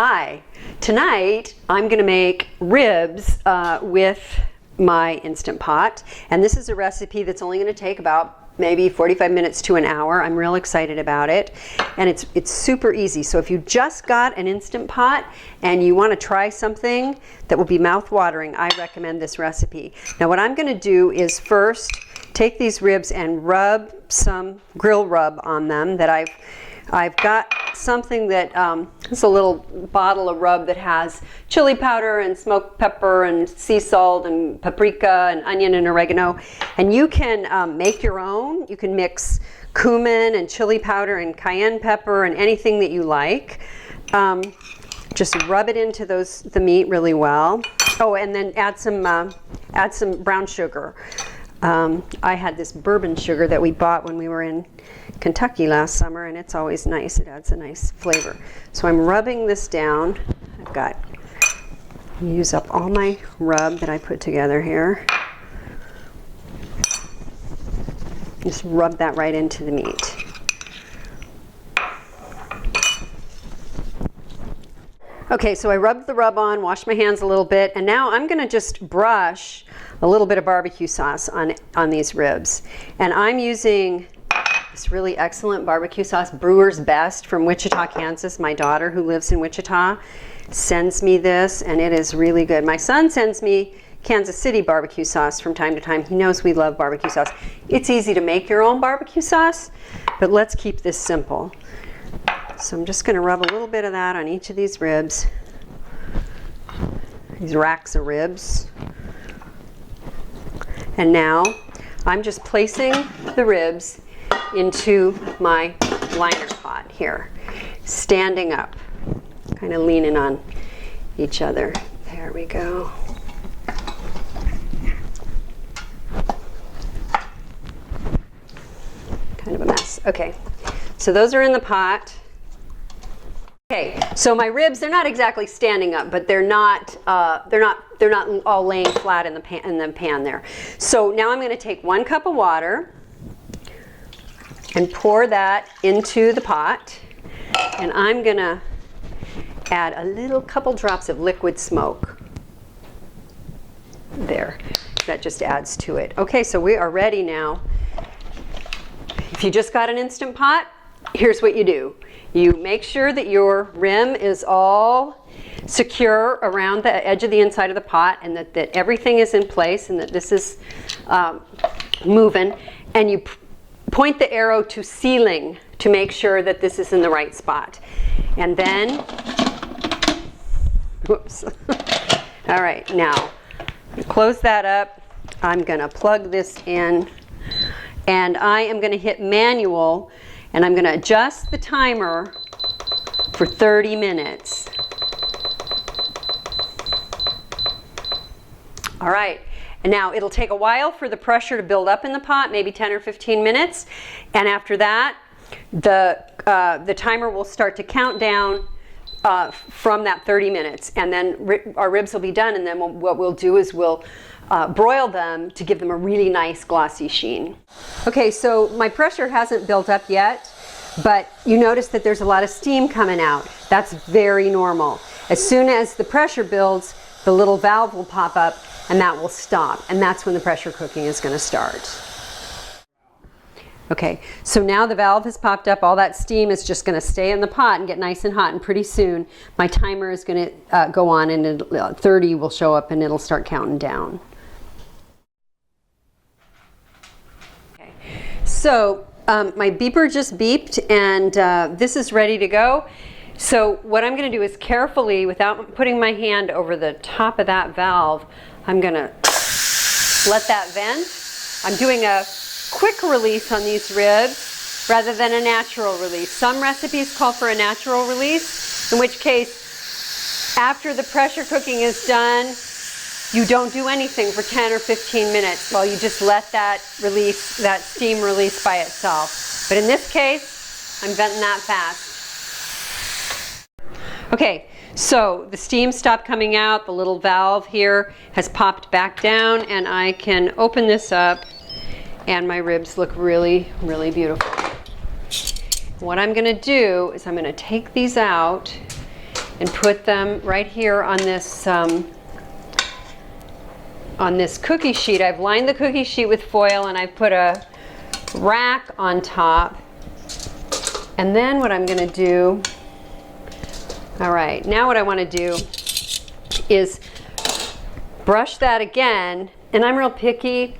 Hi, tonight I'm going to make ribs with my Instant Pot, and this is a recipe that's only going to take about maybe 45 minutes to an hour. I'm real excited about it, and it's super easy. So if you just got an Instant Pot and you want to try something that will be mouth-watering, I recommend this recipe. Now what I'm going to do is first take these ribs and rub some grill rub on them. That I've got something that it's a little bottle of rub that has chili powder and smoked pepper and sea salt and paprika and onion and oregano, and you can make your own. You can mix cumin and chili powder and cayenne pepper and anything that you like. Just rub it into the meat really well. Oh, and then add some brown sugar. I had this bourbon sugar that we bought when we were in Kentucky last summer, and it's always nice. It adds a nice flavor. So I'm rubbing this down. Use up all my rub that I put together here. Just rub that right into the meat. Okay, so I rubbed the rub on, washed my hands a little bit, and now I'm going to just brush a little bit of barbecue sauce on these ribs. And I'm using this really excellent barbecue sauce, Brewer's Best, from Wichita, Kansas. My daughter, who lives in Wichita, sends me this, and it is really good. My son sends me Kansas City barbecue sauce from time to time. He knows we love barbecue sauce. It's easy to make your own barbecue sauce, but let's keep this simple. So I'm just going to rub a little bit of that on each of these ribs, these racks of ribs. And now I'm just placing the ribs into my liner pot here, standing up, kind of leaning on each other. There we go. Kind of a mess. Okay, so those are in the pot. Okay, so my ribs, they're not exactly standing up, but they're not all laying flat in the pan there. So now I'm going to take 1 cup of water and pour that into the pot, and I'm going to add a couple drops of liquid smoke. There, that just adds to it. Okay, so we are ready now. If you just got an Instant Pot, here's what you do. You make sure that your rim is all secure around the edge of the inside of the pot, and that everything is in place, and that this is moving, and you point the arrow to ceiling to make sure that this is in the right spot. And then, whoops. All right, now close that up. I'm going to plug this in, and I am going to hit manual, and I'm going to adjust the timer for 30 minutes. All right, and now it'll take a while for the pressure to build up in the pot, maybe 10 or 15 minutes. And after that, the timer will start to count down from that 30 minutes. And then our ribs will be done, and then what we'll do is we'll broil them to give them a really nice glossy sheen. Okay, so my pressure hasn't built up yet, but you notice that there's a lot of steam coming out. That's very normal. As soon as the pressure builds, the little valve will pop up, and that will stop, and that's when the pressure cooking is going to start. Okay, so now the valve has popped up. All that steam is just going to stay in the pot and get nice and hot, and pretty soon my timer is going to go on, and 30 will show up, and it'll start counting down. Okay, so my beeper just beeped, and this is ready to go. So what I'm going to do is carefully, without putting my hand over the top of that valve, I'm going to let that vent. I'm doing a quick release on these ribs rather than a natural release. Some recipes call for a natural release, in which case after the pressure cooking is done, you don't do anything for 10 or 15 minutes while you just let that release, that steam release by itself. But in this case, I'm venting that fast. Okay, so the steam stopped coming out. The little valve here has popped back down, and I can open this up, and my ribs look really, really beautiful. What I'm going to do is I'm going to take these out, and put them right here on this cookie sheet. I've lined the cookie sheet with foil and I've put a rack on top. And then what I'm going to do, all right, now what I want to do is brush that again. And I'm real picky.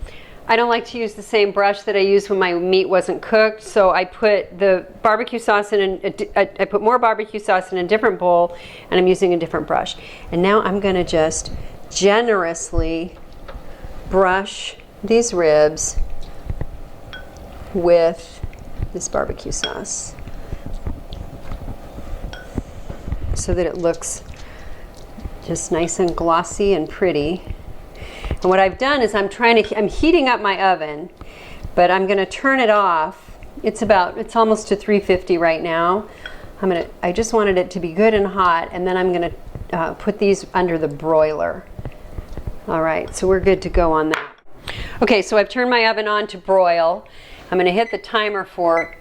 I don't like to use the same brush that I used when my meat wasn't cooked, so I put the barbecue sauce in, I put more barbecue sauce in a different bowl, and I'm using a different brush. And now I'm going to just generously brush these ribs with this barbecue sauce so that it looks just nice and glossy and pretty. And what I've done is I'm heating up my oven, but I'm going to turn it off. It's almost to 350 right now. I just wanted it to be good and hot, and then I'm going to put these under the broiler. All right, so we're good to go on that. Okay, so I've turned my oven on to broil. I'm going to hit the timer for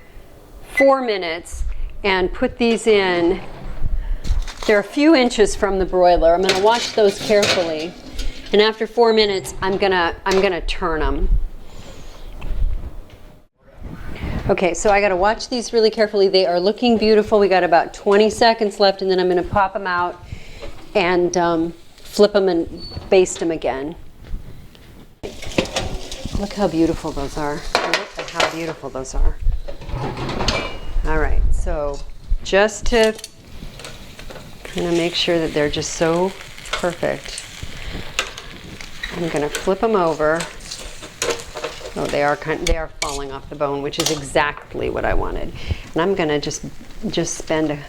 4 minutes and put these in. They're a few inches from the broiler. I'm going to watch those carefully. And after 4 minutes, I'm gonna turn them. Okay, so I gotta watch these really carefully. They are looking beautiful. We got about 20 seconds left, and then I'm gonna pop them out and flip them and baste them again. Look how beautiful those are. Look at how beautiful those are. All right, so just to kind of make sure that they're just so perfect, I'm going to flip them over. Oh, they are falling off the bone, which is exactly what I wanted. And I'm going to just finish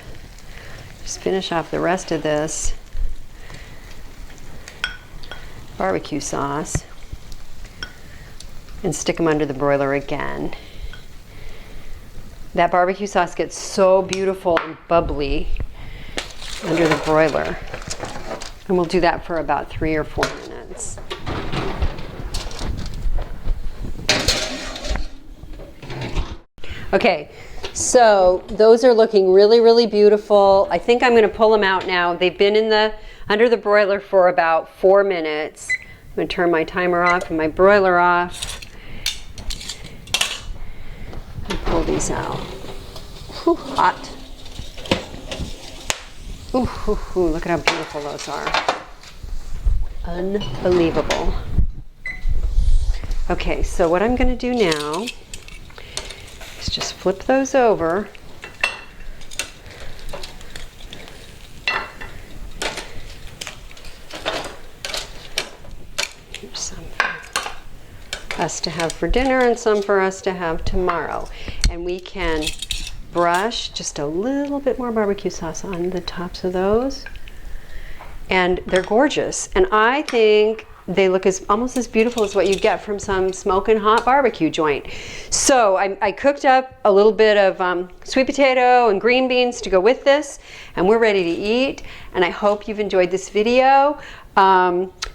off the rest of this barbecue sauce and stick them under the broiler again. That barbecue sauce gets so beautiful and bubbly under the broiler. And we'll do that for about 3 or 4 minutes. Okay, so those are looking really, really beautiful. I think I'm going to pull them out now. They've been under the broiler for about 4 minutes. I'm going to turn my timer off and my broiler off and pull these out. Whew, hot. Ooh, ooh, ooh, look at how beautiful those are. Unbelievable. Okay, so what I'm going to do now is just flip those over. Here's some for us to have for dinner and some for us to have tomorrow. And we can brush just a little bit more barbecue sauce on the tops of those. And they're gorgeous. And I think they look almost as beautiful as what you get from some smoking hot barbecue joint. So I cooked up a little bit of sweet potato and green beans to go with this, and we're ready to eat. And I hope you've enjoyed this video.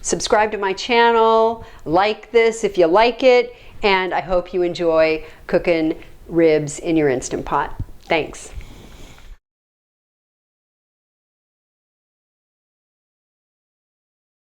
Subscribe to my channel, like this if you like it, and I hope you enjoy cooking ribs in your Instant Pot. Thanks.